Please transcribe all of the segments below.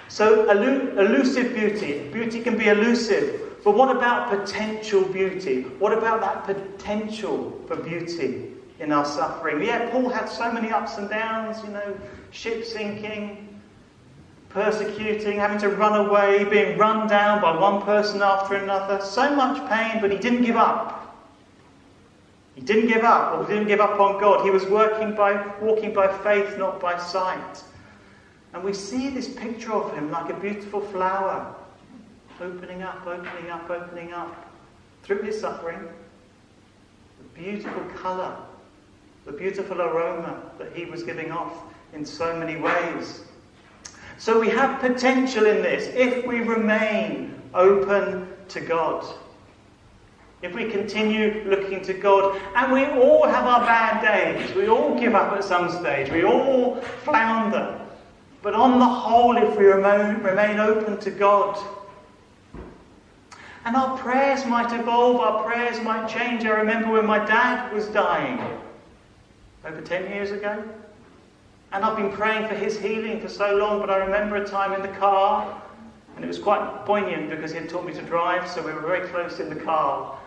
So elusive beauty. Beauty can be elusive. But what about potential beauty? What about that potential for beauty in our suffering? Yeah, Paul had so many ups and downs, ship sinking, persecuting, having to run away, being run down by one person after another. So much pain, but he didn't give up. He didn't give up, or he didn't give up on God. He was walking by faith, not by sight. And we see this picture of him like a beautiful flower, opening up, opening up, opening up through his suffering. The beautiful colour, the beautiful aroma that he was giving off in so many ways. So we have potential in this if we remain open to God. If we continue looking to God, and we all have our bad days, we all give up at some stage, we all flounder. But on the whole, if we remain open to God, and our prayers might evolve, our prayers might change. I remember when my dad was dying, over 10 years ago, and I've been praying for his healing for so long, but I remember a time in the car, and it was quite poignant because he had taught me to drive, so we were very close in the car,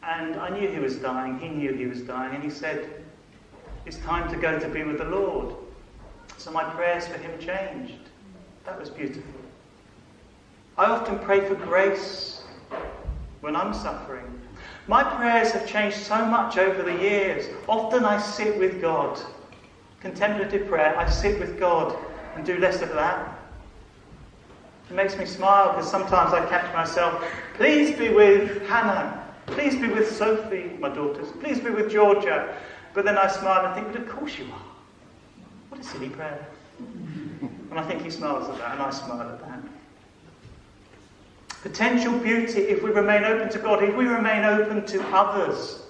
and I knew he was dying, he knew he was dying, and he said, "It's time to go to be with the Lord." So my prayers for him changed. That was beautiful. I often pray for grace when I'm suffering. My prayers have changed so much over the years. Often I sit with God. Contemplative prayer, I sit with God and do less of that. It makes me smile because sometimes I catch myself, please be with Hannah, please be with Sophie, my daughters, please be with Georgia. But then I smile and think, but of course you are. What a silly prayer. And I think he smiles at that, and I smile at that. Potential beauty if we remain open to God, if we remain open to others.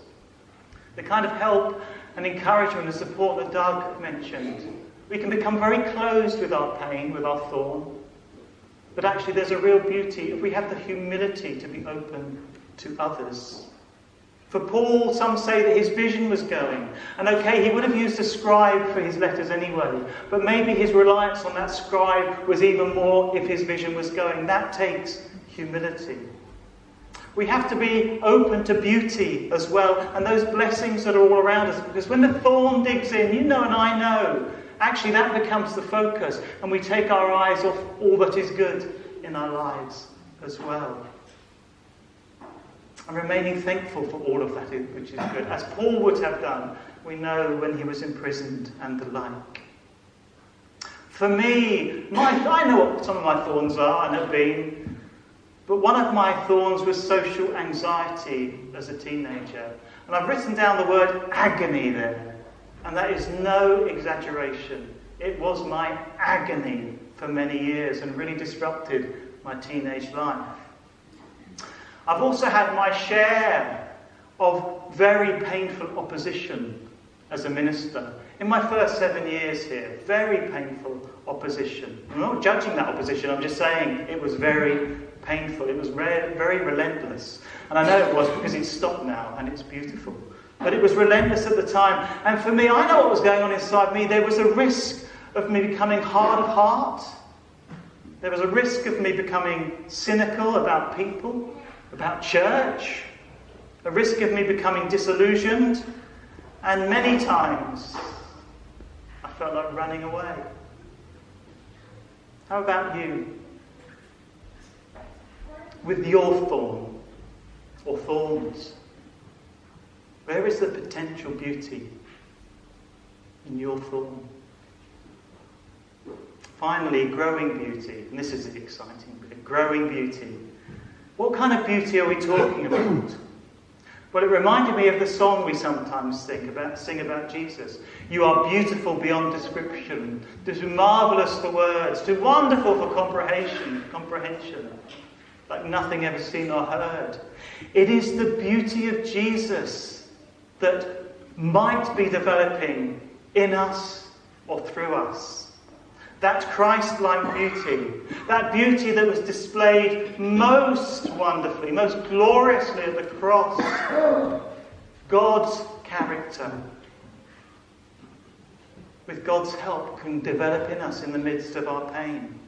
The kind of help and encouragement and support that Doug mentioned. We can become very closed with our pain, with our thorn. But actually there's a real beauty if we have the humility to be open to others. For Paul, some say that his vision was going. And okay, he would have used a scribe for his letters anyway. But maybe his reliance on that scribe was even more if his vision was going. That takes humility. We have to be open to beauty as well, and those blessings that are all around us. Because when the thorn digs in, and I know, actually that becomes the focus. And we take our eyes off all that is good in our lives as well. And remaining thankful for all of that which is good. As Paul would have done, we know when he was imprisoned and the like. For me, I know what some of my thorns are and have been. But one of my thorns was social anxiety as a teenager. And I've written down the word agony there. And that is no exaggeration. It was my agony for many years and really disrupted my teenage life. I've also had my share of very painful opposition as a minister. In my first 7 years here, very painful opposition. I'm not judging that opposition, I'm just saying it was very painful. It was very relentless. And I know it was because it's stopped now and it's beautiful. But it was relentless at the time. And for me, I know what was going on inside me. There was a risk of me becoming hard of heart. There was a risk of me becoming cynical about people, about church. A risk of me becoming disillusioned. And many times, I felt like running away. How about you? With your thorn, or thorns, where is the potential beauty in your thorn? Finally, growing beauty, and this is the exciting bit, growing beauty. What kind of beauty are we talking about? Well, it reminded me of the song we sometimes sing about Jesus. You are beautiful beyond description, too marvellous for words, too wonderful for comprehension, like nothing ever seen or heard. It is the beauty of Jesus that might be developing in us or through us. That Christ-like beauty, that beauty that was displayed most wonderfully, most gloriously at the cross. God's character, with God's help, can develop in us in the midst of our pain.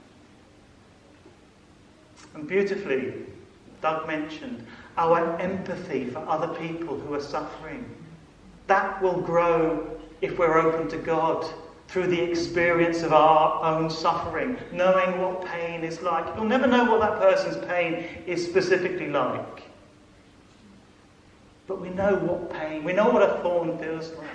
And beautifully, Doug mentioned our empathy for other people who are suffering. That will grow if we're open to God through the experience of our own suffering, knowing what pain is like. You'll never know what that person's pain is specifically like. But we know what pain, we know what a thorn feels like.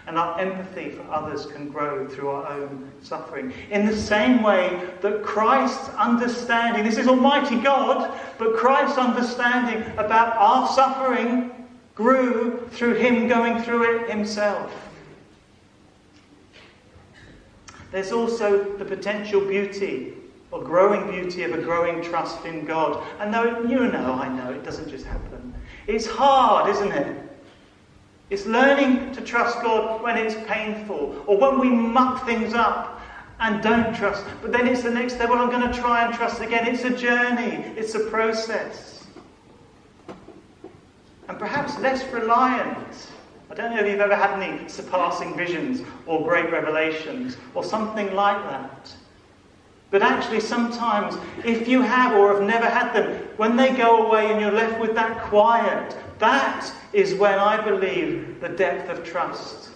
And our empathy for others can grow through our own suffering. In the same way that Christ's understanding, this is Almighty God, but Christ's understanding about our suffering grew through him going through it himself. There's also the potential beauty, or growing beauty of a growing trust in God. And though I know, it doesn't just happen. It's hard, isn't it? It's learning to trust God when it's painful, or when we muck things up and don't trust. But then it's the next day, well, I'm going to try and trust again. It's a journey. It's a process. And perhaps less reliant. I don't know if you've ever had any surpassing visions or great revelations or something like that. But actually sometimes, if you have or have never had them, when they go away and you're left with that quiet, that is when I believe the depth of trust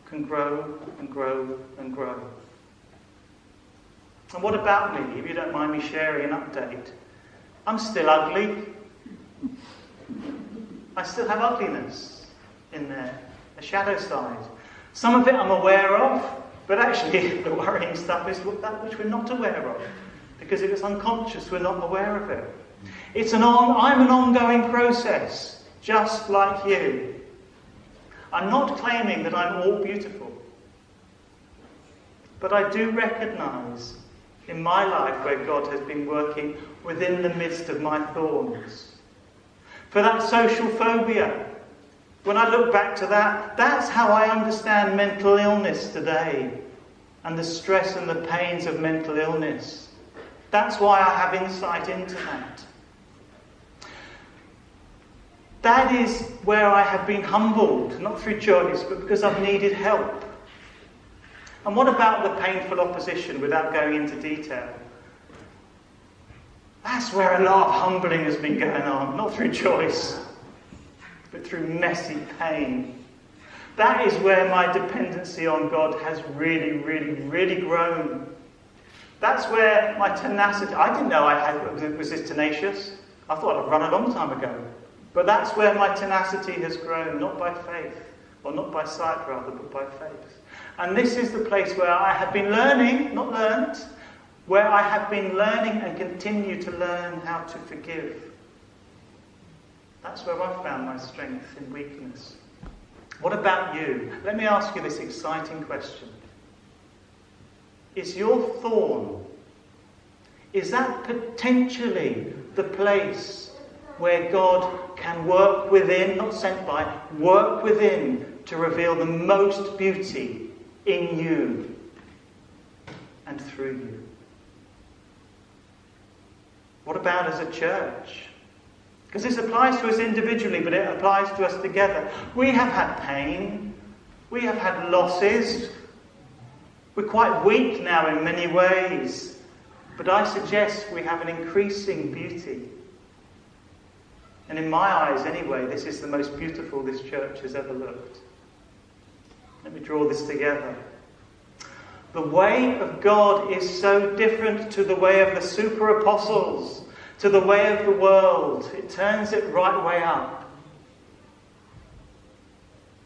can grow and grow and grow. And what about me, if you don't mind me sharing an update? I'm still ugly. I still have ugliness in there, a shadow side. Some of it I'm aware of, but actually the worrying stuff is that which we're not aware of. Because if it's unconscious, we're not aware of it. I'm an ongoing process, just like you. I'm not claiming that I'm all beautiful. But I do recognise in my life where God has been working within the midst of my thorns. For that social phobia, when I look back to that, that's how I understand mental illness today and the stress and the pains of mental illness. That's why I have insight into that. That is where I have been humbled, not through choice, but because I've needed help. And what about the painful opposition, without going into detail? That's where a lot of humbling has been going on, not through choice, but through messy pain. That is where my dependency on God has really, really, really grown. That's where my tenacity, I didn't know was this tenacious. I thought I'd run a long time ago. But that's where my tenacity has grown, not by faith, or not by sight rather, but by faith. And this is the place where I have been learning, not learnt, where I have been learning and continue to learn how to forgive. That's where I've found my strength in weakness. What about you? Let me ask you this exciting question. Is your thorn, is that potentially the place where God can work within, not sent by, work within to reveal the most beauty in you and through you? What about as a church? Because this applies to us individually, but it applies to us together. We have had pain. We have had losses. We're quite weak now in many ways. But I suggest we have an increasing beauty. And in my eyes, anyway, this is the most beautiful this church has ever looked. Let me draw this together. The way of God is so different to the way of the super apostles, to the way of the world. It turns it right way up.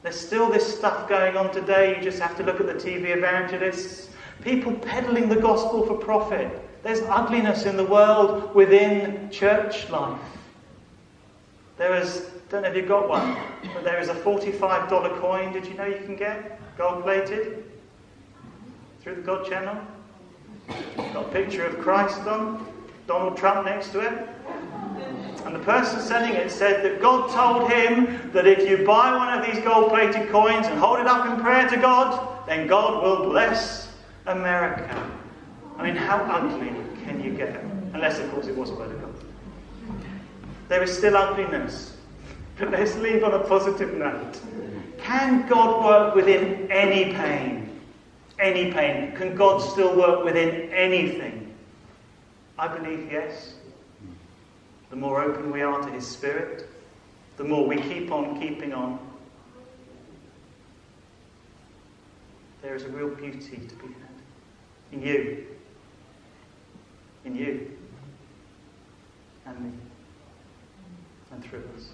There's still this stuff going on today. You just have to look at the TV evangelists. People peddling the gospel for profit. There's ugliness in the world within church life. There is, don't know if you've got one, but there is a $45 coin, did you know you can get? Gold-plated? Through the God channel. Got a picture of Christ on, Donald Trump next to it. And the person selling it said that God told him that if you buy one of these gold-plated coins and hold it up in prayer to God, then God will bless America. I mean, how ugly can you get? Unless, of course, it was a word of God. There is still ugliness. But let's leave on a positive note. Can God work within any pain? Any pain? Can God still work within anything? I believe yes. the more open we are to his Spirit, the more we keep on keeping on, there is a real beauty to be had in you, and me, and through us.